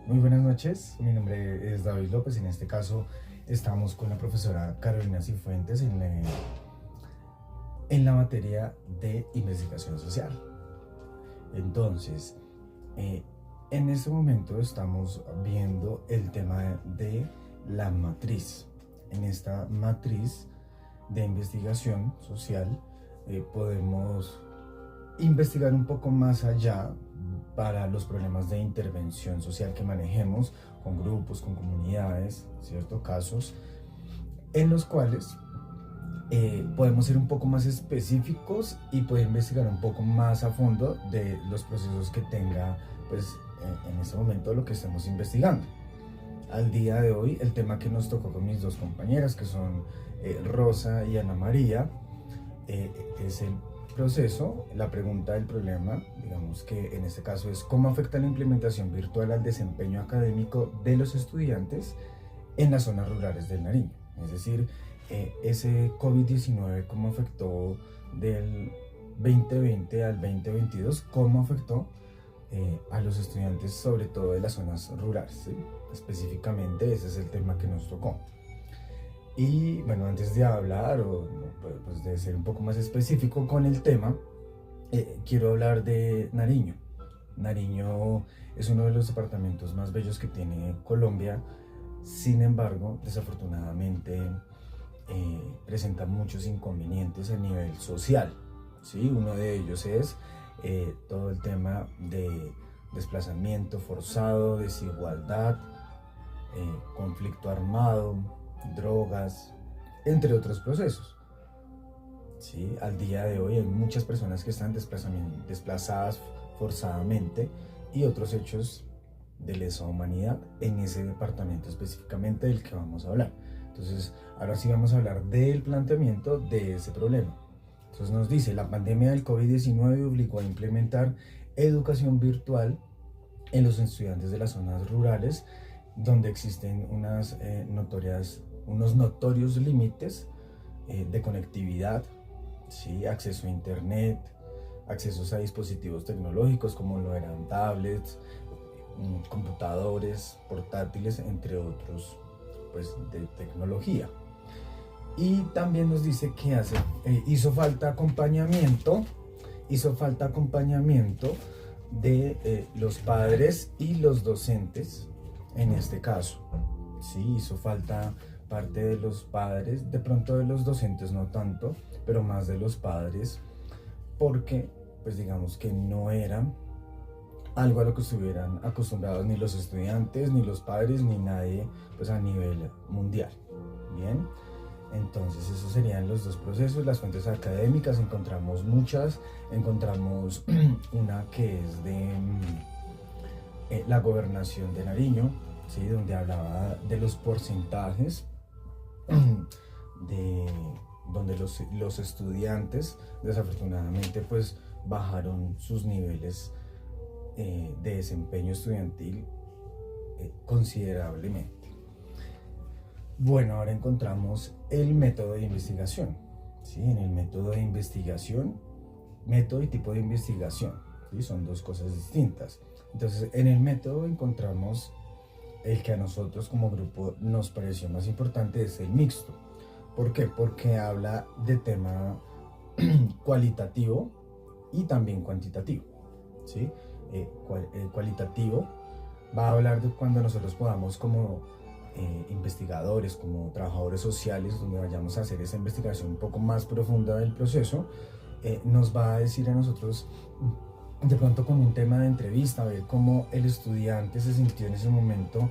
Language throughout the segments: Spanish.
Muy buenas noches, mi nombre es David López. En este caso estamos con la profesora Carolina Cifuentes en la materia de investigación social. Entonces, eh, en este momento estamos viendo el tema de la matriz. En esta matriz de investigación social podemos investigar un poco más allá para los problemas de intervención social que manejemos con grupos, con comunidades, ciertos casos en los cuales podemos ser un poco más específicos y poder investigar un poco más a fondo de los procesos que tenga, pues, en este momento lo que estamos investigando. Al día de hoy, el tema que nos tocó con mis dos compañeras, que son Rosa y Ana María, es el proceso, la pregunta del problema, digamos que en este caso es cómo afecta la implementación virtual al desempeño académico de los estudiantes en las zonas rurales del Nariño. Es decir, ese COVID-19, cómo afectó del 2020 al 2022, cómo afectó a los estudiantes, sobre todo de las zonas rurales, ¿sí? Específicamente ese es el tema que nos tocó. Y bueno, antes de hablar o pues, de ser un poco más específico con el tema, quiero hablar de Nariño. Nariño es uno de los departamentos más bellos que tiene Colombia. Sin embargo, desafortunadamente presenta muchos inconvenientes a nivel social, ¿sí? Uno de ellos es todo el tema de desplazamiento forzado, desigualdad, conflicto armado, drogas, entre otros procesos. ¿Sí? Al día de hoy hay muchas personas que están desplazadas forzadamente y otros hechos de lesa humanidad en ese departamento específicamente del que vamos a hablar. Entonces, ahora sí vamos a hablar del planteamiento de ese problema. Entonces nos dice, la pandemia del COVID-19 obligó a implementar educación virtual en los estudiantes de las zonas rurales, donde existen unos notorios límites de conectividad, ¿sí? Acceso a internet, accesos a dispositivos tecnológicos como lo eran tablets, computadores, portátiles, entre otros, pues, de tecnología. Y también nos dice que hizo falta acompañamiento de los padres y los docentes en este caso. Sí, hizo falta parte de los padres, de pronto de los docentes no tanto, pero más de los padres, porque pues digamos que no era algo a lo que estuvieran acostumbrados ni los estudiantes, ni los padres, ni nadie pues a nivel mundial. Bien, entonces esos serían los dos procesos. Las fuentes académicas encontramos muchas, encontramos una que es de la gobernación de Nariño, ¿sí? Donde hablaba de los porcentajes de donde los estudiantes desafortunadamente pues bajaron sus niveles de desempeño estudiantil considerablemente. Bueno, ahora encontramos el método de investigación, ¿sí? En el método de investigación, método y tipo de investigación, ¿sí? Son dos cosas distintas. Entonces, en el método encontramos el que a nosotros como grupo nos pareció más importante, es el mixto. ¿Por qué? Porque habla de tema cualitativo y también cuantitativo, ¿sí? Cualitativo va a hablar de cuando nosotros podamos como investigadores, como trabajadores sociales, donde vayamos a hacer esa investigación un poco más profunda del proceso, nos va a decir a nosotros de pronto con un tema de entrevista, ver cómo el estudiante se sintió en ese momento,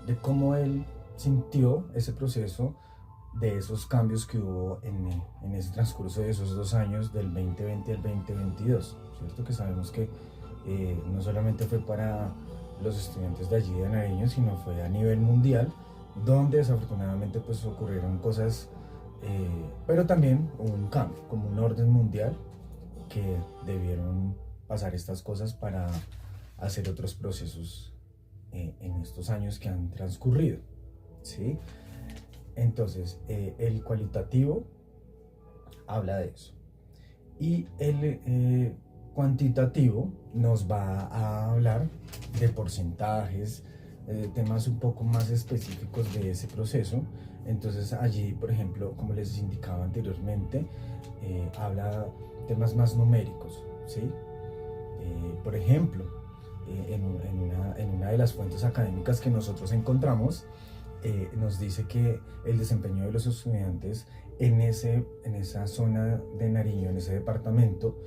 de cómo él sintió ese proceso, de esos cambios que hubo en ese transcurso de esos 2 años, del 2020 al 2022, ¿cierto? Que sabemos que no solamente fue para los estudiantes de allí de Nariño, sino fue a nivel mundial, donde desafortunadamente pues ocurrieron cosas, pero también hubo un cambio, como un orden mundial, que debieron pasar estas cosas para hacer otros procesos en estos años que han transcurrido, ¿sí? Entonces, el cualitativo habla de eso. Y el cuantitativo nos va a hablar de porcentajes, temas un poco más específicos de ese proceso. Entonces allí, por ejemplo, como les indicaba anteriormente, habla temas más numéricos, ¿sí? Por ejemplo, en una de las fuentes académicas que nosotros encontramos, nos dice que el desempeño de los estudiantes en esa zona de Nariño, en ese departamento,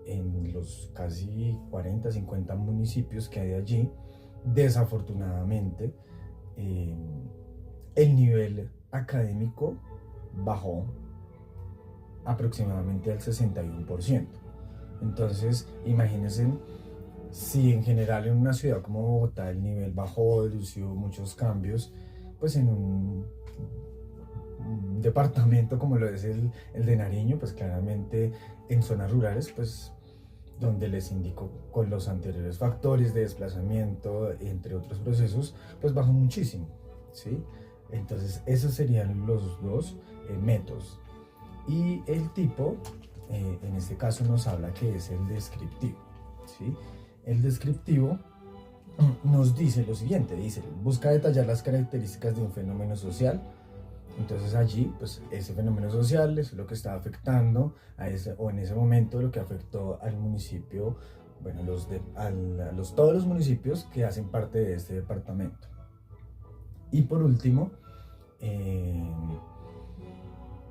en los casi 40, 50 municipios que hay allí, desafortunadamente, el nivel académico bajó aproximadamente al 61%. Entonces, imagínense si en general en una ciudad como Bogotá el nivel bajó, hubo muchos cambios, pues en un departamento como lo es el de Nariño, pues claramente en zonas rurales, pues donde les indico con los anteriores factores de desplazamiento, entre otros procesos, pues bajó muchísimo, ¿sí? Entonces esos serían los dos métodos. Y el tipo, en este caso nos habla que es el descriptivo, ¿sí? El descriptivo nos dice lo siguiente, dice, busca detallar las características de un fenómeno social. Entonces allí, pues ese fenómeno social es lo que está afectando o en ese momento lo que afectó al municipio, bueno, todos los municipios que hacen parte de este departamento. Y por último,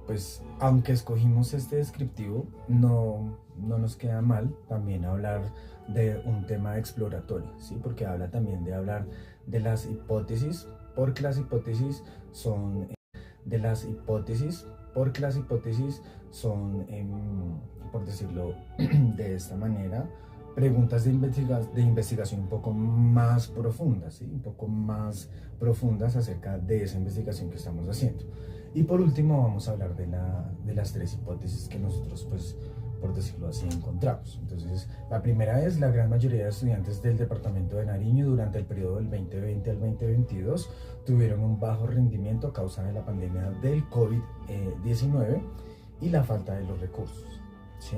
pues aunque escogimos este descriptivo, no nos queda mal también hablar de un tema exploratorio, ¿sí? Porque habla también de hablar de las hipótesis, porque las hipótesis son por decirlo de esta manera, preguntas de investigación un poco más profundas, ¿sí? Un poco más profundas acerca de esa investigación que estamos haciendo. Y por último vamos a hablar de las tres hipótesis que nosotros, pues, por decirlo así, encontramos. Entonces, la primera es: la gran mayoría de estudiantes del departamento de Nariño durante el periodo del 2020 al 2022 tuvieron un bajo rendimiento a causa de la pandemia del COVID-19 y la falta de los recursos, ¿sí?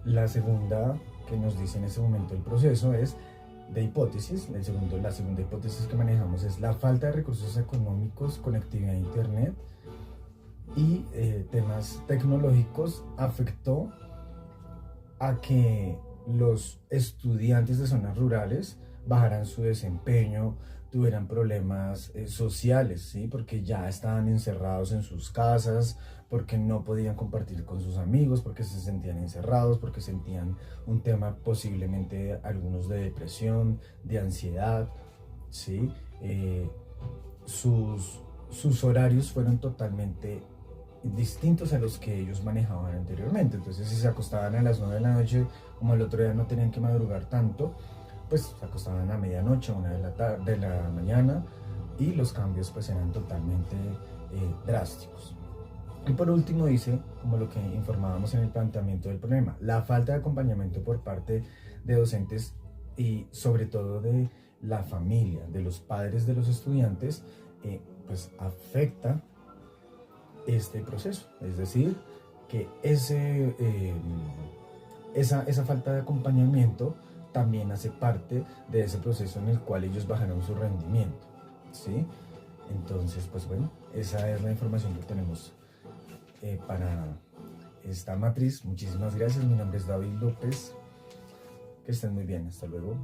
La segunda que nos dice en ese momento el proceso es de hipótesis. La segunda hipótesis que manejamos es la falta de recursos económicos, conectividad a internet y temas tecnológicos afectó a que los estudiantes de zonas rurales bajaran su desempeño, tuvieran problemas sociales, ¿sí? Porque ya estaban encerrados en sus casas, porque no podían compartir con sus amigos, porque se sentían encerrados, porque sentían un tema posiblemente algunos de depresión, de ansiedad, ¿sí? Sus horarios fueron totalmente distintos a los que ellos manejaban anteriormente. Entonces, si se acostaban a las 9 de la noche, como el otro día no tenían que madrugar tanto, pues se acostaban a medianoche, a 1 de la mañana, y los cambios pues eran totalmente drásticos. Y por último dice, como lo que informábamos en el planteamiento del problema, la falta de acompañamiento por parte de docentes y sobre todo de la familia, de los padres de los estudiantes, pues afecta este proceso. Es decir, que esa falta de acompañamiento también hace parte de ese proceso en el cual ellos bajaron su rendimiento, ¿sí? Entonces, pues bueno, esa es la información que tenemos para esta matriz. Muchísimas gracias, mi nombre es David López, que estén muy bien, hasta luego.